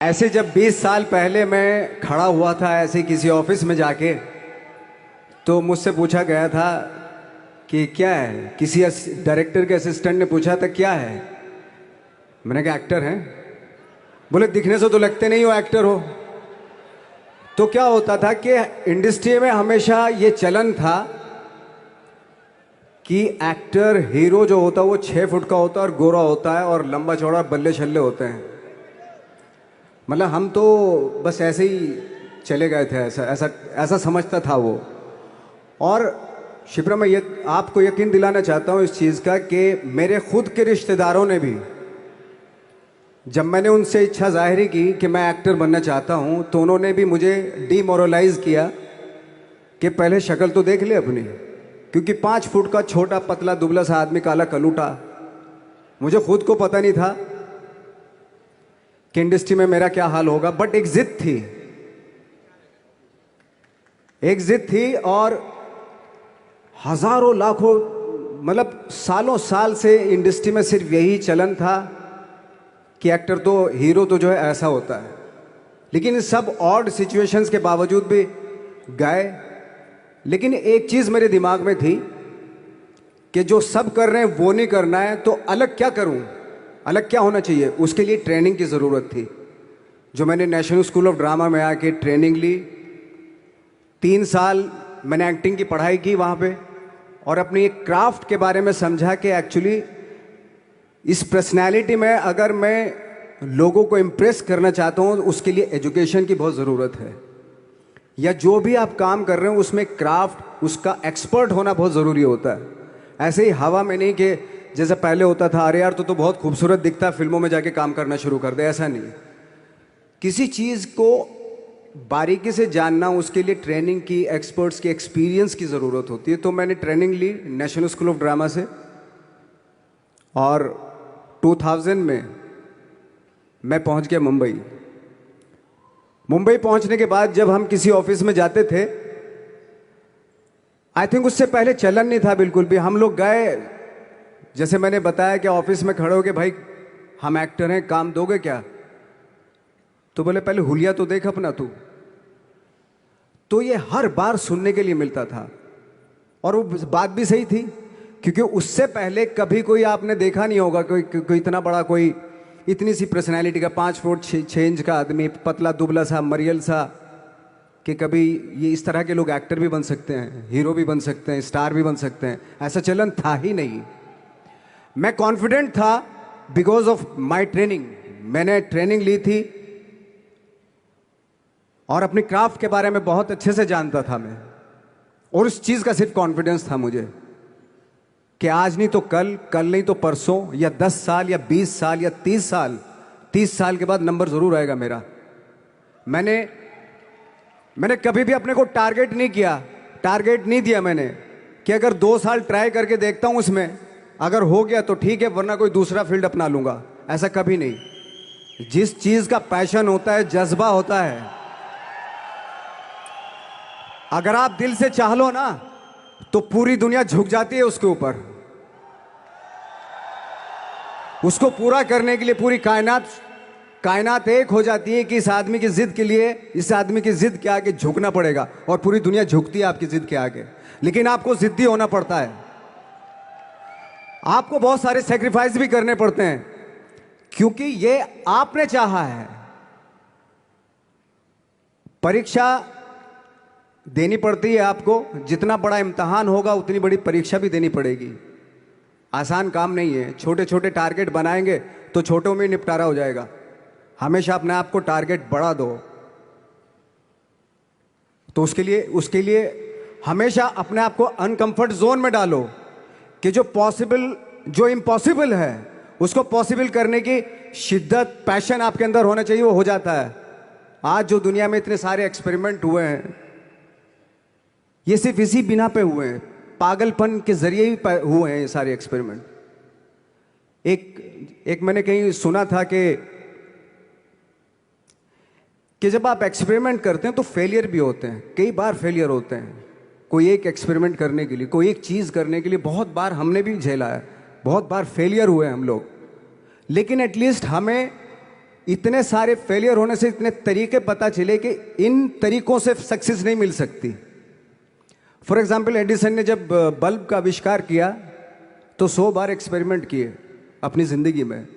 ऐसे जब 20 साल पहले मैं खड़ा हुआ था ऐसे किसी ऑफिस में जाके, तो मुझसे पूछा गया था कि क्या है। किसी डायरेक्टर के असिस्टेंट ने पूछा था क्या है। मैंने कहा एक्टर हैं। बोले दिखने से तो लगते नहीं हो एक्टर हो। तो क्या होता था कि इंडस्ट्री में हमेशा ये चलन था कि एक्टर हीरो जो होता है वो 6 फुट का होता है और गोरा होता है और लंबा चौड़ा बल्ले छल्ले होते हैं। मतलब हम तो बस ऐसे ही चले गए थे, ऐसा ऐसा ऐसा समझता था वो। और शिप्रा, मैं ये आपको यकीन दिलाना चाहता हूँ इस चीज़ का कि मेरे खुद के रिश्तेदारों ने भी, जब मैंने उनसे इच्छा जाहिर की कि मैं एक्टर बनना चाहता हूँ, तो उन्होंने भी मुझे डीमोरलाइज किया कि पहले शक्ल तो देख ले अपनी। क्योंकि 5 फुट का छोटा पतला दुबला सा आदमी, काला कलूटा, मुझे खुद को पता नहीं था कि इंडस्ट्री में मेरा क्या हाल होगा। बट एक जिद थी, एक जिद थी। और हजारों लाखों, मतलब सालों साल से इंडस्ट्री में सिर्फ यही चलन था कि एक्टर तो, हीरो तो जो है ऐसा होता है। लेकिन इन सब ऑड सिचुएशंस के बावजूद भी गए। लेकिन एक चीज़ मेरे दिमाग में थी कि जो सब कर रहे हैं वो नहीं करना है, तो अलग क्या करूं, अलग क्या होना चाहिए। उसके लिए ट्रेनिंग की ज़रूरत थी, जो मैंने नेशनल स्कूल ऑफ ड्रामा में आके ट्रेनिंग ली। 3 साल मैंने एक्टिंग की पढ़ाई की वहाँ पे, और अपनी एक क्राफ्ट के बारे में समझा कि एक्चुअली इस पर्सनैलिटी में अगर मैं लोगों को इम्प्रेस करना चाहता हूँ, उसके लिए एजुकेशन की बहुत ज़रूरत है। या जो भी आप काम कर रहे हो उसमें क्राफ्ट, उसका एक्सपर्ट होना बहुत ज़रूरी होता है। ऐसे ही हवा में नहीं कि जैसे पहले होता था, अरे यार तो बहुत खूबसूरत दिखता है, फिल्मों में जाके काम करना शुरू कर दे। ऐसा नहीं, किसी चीज़ को बारीकी से जानना, उसके लिए ट्रेनिंग की, एक्सपर्ट्स की, एक्सपीरियंस की ज़रूरत होती है। तो मैंने ट्रेनिंग ली नेशनल स्कूल ऑफ ड्रामा से, और 2000 में मैं पहुंच गया मुंबई। मुंबई पहुंचने के बाद जब हम किसी ऑफिस में जाते थे, आई थिंक उससे पहले चलन नहीं था बिल्कुल भी। हम लोग गए, जैसे मैंने बताया कि ऑफिस में खड़े हो के, भाई हम एक्टर हैं, काम दोगे क्या। तो बोले पहले हुलिया तो देख अपना तू। तो ये हर बार सुनने के लिए मिलता था, और वो बात भी सही थी, क्योंकि उससे पहले कभी कोई आपने देखा नहीं होगा कोई इतना बड़ा, कोई इतनी सी पर्सनैलिटी का 5 फुट 6 इंच का आदमी, पतला दुबला सा मरियल सा, कि कभी ये इस तरह के लोग एक्टर भी बन सकते हैं, हीरो भी बन सकते हैं, स्टार भी बन सकते हैं। ऐसा चलन था ही नहीं। मैं कॉन्फिडेंट था बिकॉज ऑफ माई ट्रेनिंग। मैंने ट्रेनिंग ली थी और अपनी क्राफ्ट के बारे में बहुत अच्छे से जानता था मैं, और उस चीज़ का सिर्फ कॉन्फिडेंस था मुझे कि आज नहीं तो कल, कल नहीं तो परसों, या 10 साल या 20 साल या 30 साल, 30 साल के बाद नंबर ज़रूर आएगा मेरा। मैंने कभी भी अपने को टारगेट नहीं किया, टारगेट नहीं दिया मैंने कि अगर 2 साल ट्राई करके देखता हूँ उसमें, अगर हो गया तो ठीक है, वरना कोई दूसरा फील्ड अपना लूँगा। ऐसा कभी नहीं। जिस चीज़ का पैशन होता है, जज्बा होता है, अगर आप दिल से चाह लो ना, तो पूरी दुनिया झुक जाती है उसके ऊपर। उसको पूरा करने के लिए पूरी कायनात एक हो जाती है कि इस आदमी की जिद के लिए, इस आदमी की जिद के आगे झुकना पड़ेगा, और पूरी दुनिया झुकती है आपकी जिद के आगे। लेकिन आपको जिद्दी होना पड़ता है, आपको बहुत सारे सेक्रीफाइस भी करने पड़ते हैं, क्योंकि ये आपने चाहा है। परीक्षा देनी पड़ती है आपको, जितना बड़ा इम्तहान होगा उतनी बड़ी परीक्षा भी देनी पड़ेगी। आसान काम नहीं है। छोटे छोटे टारगेट बनाएंगे तो छोटों में निपटारा हो जाएगा। हमेशा अपने आप को टारगेट बढ़ा दो। तो उसके लिए हमेशा अपने आप को अनकंफर्ट जोन में डालो, कि जो इम्पॉसिबल है उसको पॉसिबल करने की शिद्दत, पैशन आपके अंदर होना चाहिए, वो हो जाता है। आज जो दुनिया में इतने सारे एक्सपेरिमेंट हुए हैं, ये सिर्फ इसी बिना पे हुए हैं, पागलपन के जरिए ही हुए हैं ये सारे एक्सपेरिमेंट। एक मैंने कहीं सुना था कि जब आप एक्सपेरिमेंट करते हैं तो फेलियर भी होते हैं, कई बार फेलियर होते हैं। कोई एक एक्सपेरिमेंट करने के लिए, कोई एक चीज़ करने के लिए बहुत बार हमने भी झेला है, बहुत बार फेलियर हुए हम लोग। लेकिन एटलीस्ट हमें इतने सारे फेलियर होने से इतने तरीके पता चले कि इन तरीकों से सक्सेस नहीं मिल सकती। फॉर एग्जाम्पल, एडिसन ने जब बल्ब का आविष्कार किया तो 100 बार एक्सपेरिमेंट किए अपनी ज़िंदगी में।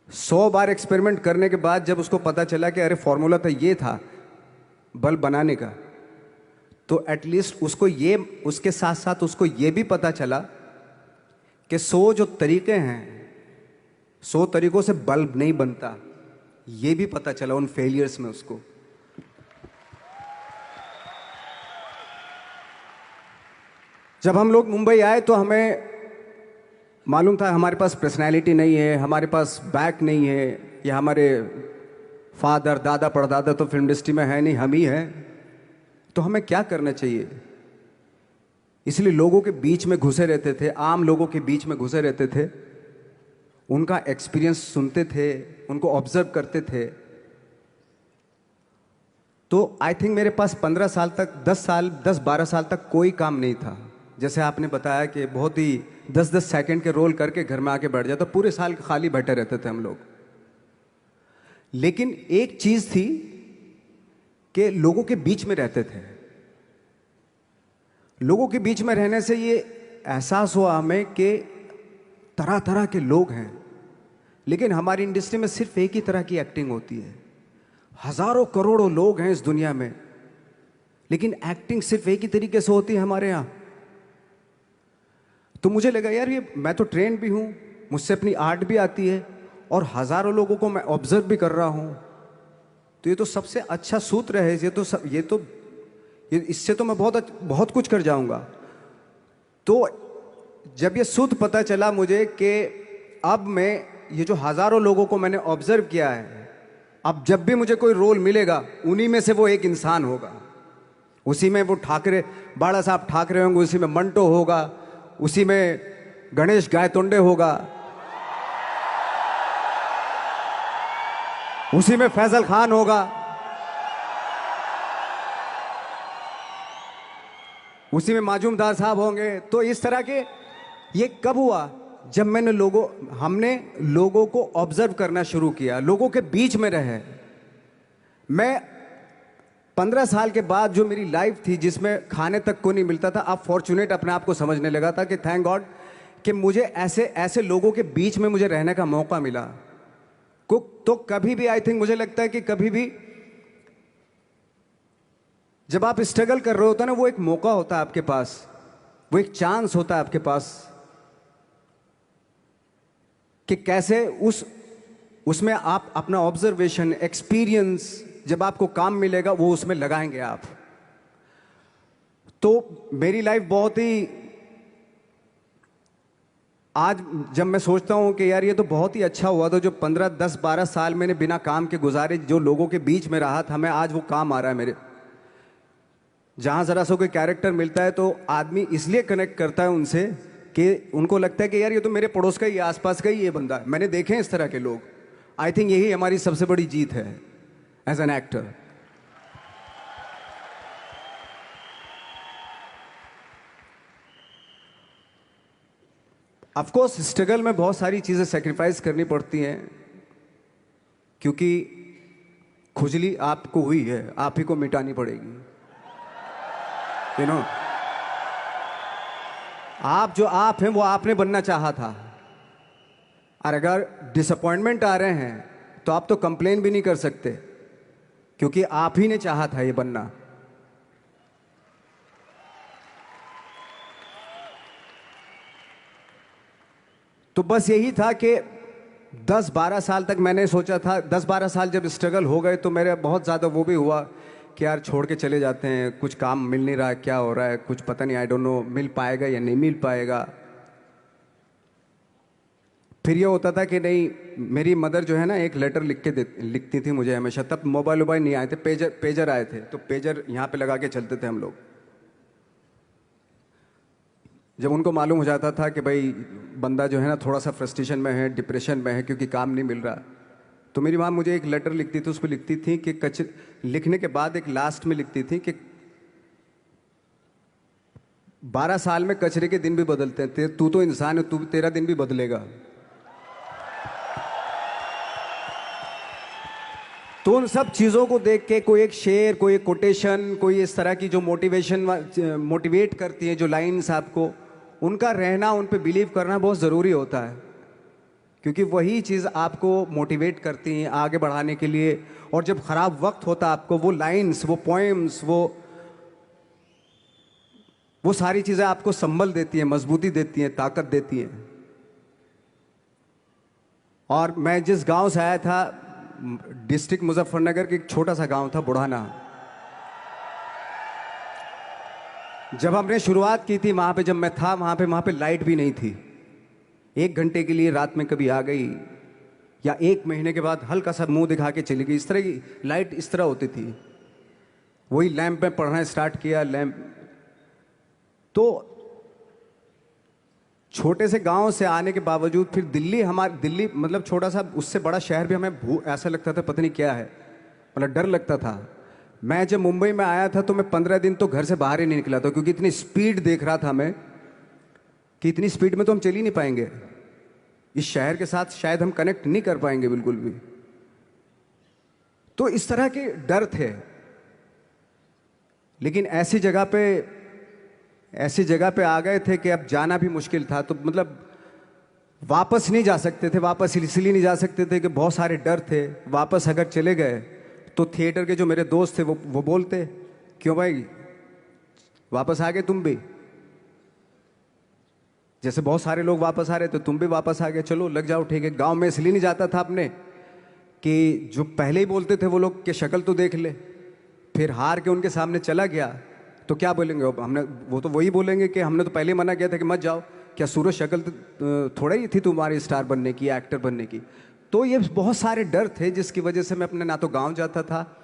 100 बार एक्सपेरिमेंट करने के बाद जब उसको पता चला कि अरे फॉर्मूला तो ये था बल्ब बनाने का, तो एटलीस्ट उसको ये, उसके साथ साथ उसको ये भी पता चला कि 100 जो तरीके हैं, 100 तरीकों से बल्ब नहीं बनता, ये भी पता चला उन फेलियर्स में उसको। जब हम लोग मुंबई आए तो हमें मालूम था हमारे पास पर्सनैलिटी नहीं है, हमारे पास बैक नहीं है, या हमारे फादर दादा परदादा तो फिल्म इंडस्ट्री में है नहीं, हम ही हैं, तो हमें क्या करना चाहिए। इसलिए लोगों के बीच में घुसे रहते थे, आम लोगों के बीच में घुसे रहते थे, उनका एक्सपीरियंस सुनते थे, उनको ऑब्जर्व करते थे। तो आई थिंक मेरे पास 15 साल तक, 10-12 साल तक कोई काम नहीं था। जैसे आपने बताया कि बहुत ही 10-10 सेकंड के रोल करके घर में आके बैठ जाता, तो पूरे साल खाली बैठे रहते थे हम लोग। लेकिन एक चीज थी कि लोगों के बीच में रहते थे। लोगों के बीच में रहने से ये एहसास हुआ हमें कि तरह तरह के लोग हैं, लेकिन हमारी इंडस्ट्री में सिर्फ एक ही तरह की एक्टिंग होती है। हजारों करोड़ों लोग हैं इस दुनिया में, लेकिन एक्टिंग सिर्फ एक ही तरीके से होती है हमारे यहाँ। तो मुझे लगा यार, ये मैं तो ट्रेन भी हूँ, मुझसे अपनी आर्ट भी आती है, और हजारों लोगों को मैं ऑब्जर्व भी कर रहा हूँ, तो ये तो सबसे अच्छा सूत्र है। ये इससे तो मैं बहुत कुछ कर जाऊंगा। तो जब ये सूत्र पता चला मुझे कि अब मैं ये जो हजारों लोगों को मैंने ऑब्जर्व किया है, अब जब भी मुझे कोई रोल मिलेगा उन्हीं में से वो एक इंसान होगा। उसी में वो ठाकरे, बाला साहब ठाकरे होंगे, उसी में मंटो होगा, उसी में गणेश गायतोंडे होगा, उसी में फैजल खान होगा, उसी में माजूमदार साहब होंगे। तो इस तरह के, ये कब हुआ? जब हमने लोगों को ऑब्जर्व करना शुरू किया, लोगों के बीच में रहे। मैं 15 साल के बाद जो मेरी लाइफ थी, जिसमें खाने तक को नहीं मिलता था, अब फॉर्चुनेट अपने आप को समझने लगा था कि थैंक गॉड कि मुझे ऐसे ऐसे लोगों के बीच में मुझे रहने का मौका मिला। तो कभी भी, आई थिंक मुझे लगता है कि कभी भी जब आप स्ट्रगल कर रहे होते हैं ना, वो एक मौका होता है आपके पास, वो एक चांस होता है आपके पास कि कैसे उसमें आप अपना ऑब्जर्वेशन, एक्सपीरियंस, जब आपको काम मिलेगा वो उसमें लगाएंगे आप। तो मेरी लाइफ बहुत ही, आज जब मैं सोचता हूं कि यार ये तो बहुत ही अच्छा हुआ था जो 15, 10, 12 साल मैंने बिना काम के गुजारे, जो लोगों के बीच में रहा था, मैं आज वो काम आ रहा है मेरे। जहां जरा सा कोई कैरेक्टर मिलता है तो आदमी इसलिए कनेक्ट करता है उनसे कि उनको लगता है कि यार ये तो मेरे पड़ोस का ही, आसपास का ही ये बंदा है। मैंने देखे हैं इस तरह के लोग। आई थिंक यही हमारी सबसे बड़ी जीत है as an actor. Of course struggle में बहुत सारी चीजें सेक्रीफाइस करनी पड़ती हैं, क्योंकि खुजली आपको हुई है, आप ही को मिटानी पड़ेगी। यू नो, आप जो आप हैं वो आपने बनना चाहा था, और अगर डिसअपॉइंटमेंट आ रहे हैं तो आप तो कंप्लेन भी नहीं कर सकते, क्योंकि आप ही ने चाहा था ये बनना। तो बस यही था कि 10-12 साल तक मैंने सोचा था, 10-12 साल जब स्ट्रगल हो गए तो मेरे बहुत ज़्यादा वो भी हुआ कि यार छोड़ के चले जाते हैं, कुछ काम मिल नहीं रहा है, क्या हो रहा है कुछ पता नहीं, आई डोंट नो मिल पाएगा या नहीं मिल पाएगा। फिर ये होता था कि नहीं, मेरी मदर जो है ना एक लेटर लिखती थी मुझे हमेशा। तब मोबाइल वोबाइल नहीं आए थे, पेजर आए थे, तो पेजर यहाँ पे लगा के चलते थे हम लोग। जब उनको मालूम हो जाता था कि भाई बंदा जो है ना थोड़ा सा फ्रस्ट्रेशन में है, डिप्रेशन में है, क्योंकि काम नहीं मिल रहा, तो मेरी माँ मुझे एक लेटर लिखती थी। उसमें लिखती थी कि लिखने के बाद एक लास्ट में लिखती थी कि 12 साल में कचरे के दिन भी बदलते हैं, तू तो इंसान है, तेरा दिन भी बदलेगा। तो उन सब चीज़ों को देख के कोई एक शेर, कोई एक कोटेशन, कोई इस तरह की जो मोटिवेट करती हैं जो लाइंस आपको, उनका रहना, उन पे बिलीव करना बहुत ज़रूरी होता है, क्योंकि वही चीज़ आपको मोटिवेट करती हैं आगे बढ़ाने के लिए। और जब ख़राब वक्त होता है आपको, वो लाइंस, वो पोएम्स, वो सारी चीज़ें आपको संबल देती हैं, मजबूती देती हैं, ताकत देती हैं। और मैं जिस गांव से आया था, डिस्ट्रिक्ट मुजफ्फरनगर के एक छोटा सा गांव था बुढ़ाना। जब हमने शुरुआत की थी वहाँ पे, जब मैं था वहाँ पे लाइट भी नहीं थी। 1 घंटे के लिए रात में कभी आ गई, या 1 महीने के बाद हल्का सा मुंह दिखा के चली गई। इस तरह की लाइट इस तरह होती थी। वही लैंप में पढ़ना स्टार्ट किया, लैंप। तो छोटे से गांव से आने के बावजूद फिर दिल्ली मतलब छोटा सा, उससे बड़ा शहर भी हमें ऐसा लगता था पता नहीं क्या है, मतलब डर लगता था। मैं जब मुंबई में आया था तो मैं 15 दिन तो घर से बाहर ही नहीं निकला था, क्योंकि इतनी स्पीड देख रहा था मैं कि इतनी स्पीड में तो हम चल ही नहीं पाएंगे, इस शहर के साथ शायद हम कनेक्ट नहीं कर पाएंगे बिल्कुल भी। तो इस तरह के डर थे। लेकिन ऐसी जगह पे आ गए थे कि अब जाना भी मुश्किल था। तो मतलब वापस नहीं जा सकते थे। वापस इसलिए नहीं जा सकते थे कि बहुत सारे डर थे। वापस अगर चले गए तो थिएटर के जो मेरे दोस्त थे वो बोलते, क्यों भाई वापस आ गए तुम भी, जैसे बहुत सारे लोग वापस आ रहे तो तुम भी वापस आ गए, चलो लग जाओ ठीक है। गांव में इसलिए नहीं जाता था अपने कि जो पहले ही बोलते थे वो लोग कि शक्ल तो देख ले, फिर हार के उनके सामने चला गया तो क्या बोलेंगे हमने, वो तो वही बोलेंगे कि हमने तो पहले मना किया था कि मत जाओ, क्या सूरज शक्ल थोड़ा ही थी तुम्हारी स्टार बनने की, एक्टर बनने की। तो ये बहुत सारे डर थे जिसकी वजह से मैं अपने ना तो गांव जाता था,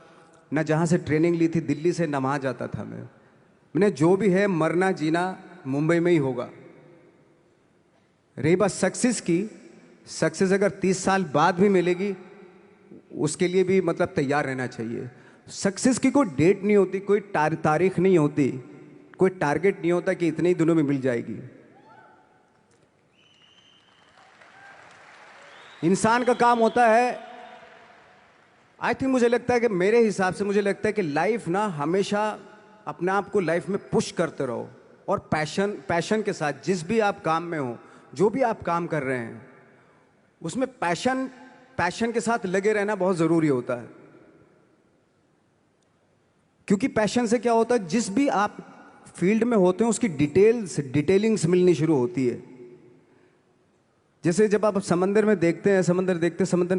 ना जहाँ से ट्रेनिंग ली थी दिल्ली से, ना वहाँ जाता था। मैंने जो भी है मरना जीना मुंबई में ही होगा। रही बात सक्सेस की, सक्सेस अगर 30 साल बाद भी मिलेगी उसके लिए भी मतलब तैयार रहना चाहिए। सक्सेस की कोई डेट नहीं होती, कोई तारीख नहीं होती, कोई टारगेट नहीं होता कि इतने ही दिनों में मिल जाएगी। इंसान का काम होता है, आई थिंक मुझे लगता है कि मेरे हिसाब से मुझे लगता है कि लाइफ ना हमेशा अपने आप को लाइफ में पुश करते रहो, और पैशन के साथ जिस भी आप काम में हो, जो भी आप काम कर रहे हैं उसमें पैशन के साथ लगे रहना बहुत ज़रूरी होता है। क्योंकि पैशन से क्या होता है, जिस भी आप फील्ड में होते हैं उसकी डिटेलिंग्स मिलनी शुरू होती है। जैसे जब आप समंदर में देखते हैं, समंदर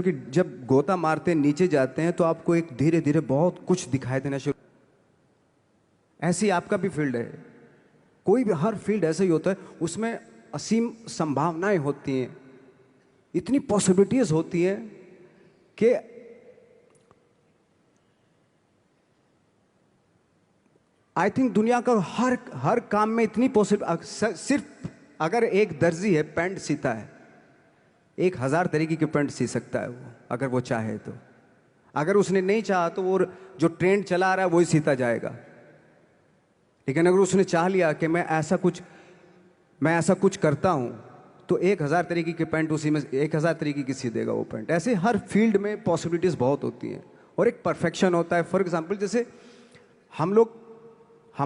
की जब गोता मारते हैं, नीचे जाते हैं तो आपको एक धीरे धीरे बहुत कुछ दिखाई देना शुरू। ऐसी आपका भी फील्ड है, कोई भी हर फील्ड ऐसा ही होता है, उसमें असीम संभावनाएं होती हैं, इतनी पॉसिबिलिटीज होती हैं कि आई थिंक दुनिया का हर काम में इतनी सिर्फ अगर एक दर्जी है पैंट सीता है, 1000 तरीके की पैंट सी सकता है वो, अगर वो चाहे तो। अगर उसने नहीं चाहा तो वो जो ट्रेंड चला आ रहा है वही सीता जाएगा। लेकिन अगर उसने चाह लिया कि मैं ऐसा कुछ करता हूं, तो 1000 तरीके की पैंट उसी में 1000 तरीके की सी देगा वो पैंट। ऐसे हर फील्ड में पॉसिबिलिटीज बहुत होती हैं और एक परफेक्शन होता है। फॉर एग्जाम्पल जैसे हम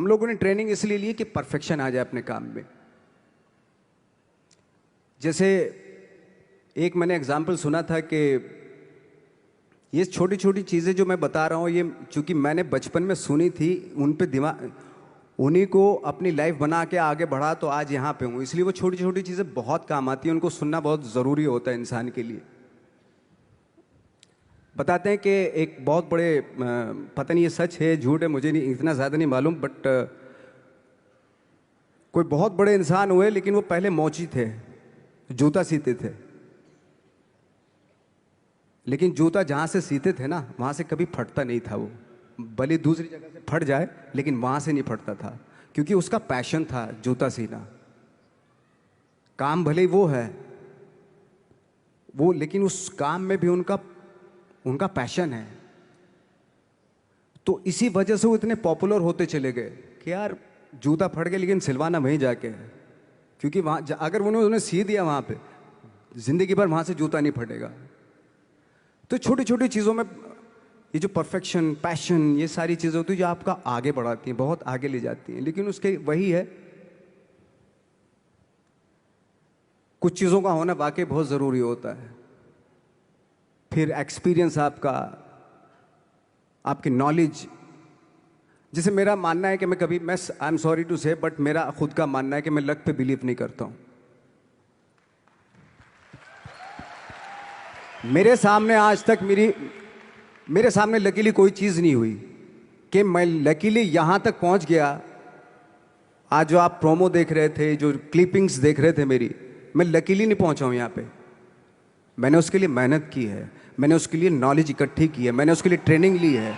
लोगों ने ट्रेनिंग इसलिए ली कि परफेक्शन आ जाए अपने काम में। जैसे एक मैंने एग्जाम्पल सुना था कि ये छोटी छोटी चीज़ें जो मैं बता रहा हूँ, ये चूंकि मैंने बचपन में सुनी थी, उन पे दिमाग, उन्हीं को अपनी लाइफ बना के आगे बढ़ा तो आज यहाँ पे हूँ। इसलिए वो छोटी छोटी चीज़ें बहुत काम आती हैं, उनको सुनना बहुत ज़रूरी होता है इंसान के लिए। बताते हैं कि एक बहुत बड़े, पता नहीं ये सच है झूठ है, मुझे नहीं इतना ज़्यादा नहीं मालूम, बट कोई बहुत बड़े इंसान हुए, लेकिन वो पहले मोची थे, जूता सीते थे। लेकिन जूता जहाँ से सीते थे ना, वहाँ से कभी फटता नहीं था वो, भले दूसरी जगह से फट जाए लेकिन वहाँ से नहीं फटता था, क्योंकि उसका पैशन था जूता सीना। काम भले ही वो है वो, लेकिन उस काम में भी उनका पैशन है। तो इसी वजह से वो इतने पॉपुलर होते चले गए कि यार जूता फट गया लेकिन सिलवाना वहीं जाके है, क्योंकि वहाँ अगर उन्होंने सी दिया वहाँ पे, जिंदगी भर वहाँ से जूता नहीं फटेगा। तो छोटी छोटी चीज़ों में ये जो परफेक्शन, पैशन, ये सारी चीज़ें होती हैं जो आपका आगे बढ़ाती हैं, बहुत आगे ले जाती हैं। लेकिन उसके वही है, कुछ चीज़ों का होना वाकई बहुत ज़रूरी होता है। फिर एक्सपीरियंस आपका, आपकी नॉलेज। जैसे मेरा मानना है कि मैं आई एम सॉरी टू से, बट मेरा खुद का मानना है कि मैं लक पे बिलीव नहीं करता हूँ। मेरे सामने आज तक मेरे सामने लकीली कोई चीज़ नहीं हुई कि मैं लकीली यहाँ तक पहुँच गया। आज जो आप प्रोमो देख रहे थे, जो क्लिपिंग्स देख रहे थे मेरी, मैं लकीली नहीं पहुँचा हूँ यहाँ पे। मैंने उसके लिए मेहनत की है, मैंने उसके लिए नॉलेज इकट्ठी की है, मैंने उसके लिए ट्रेनिंग ली है।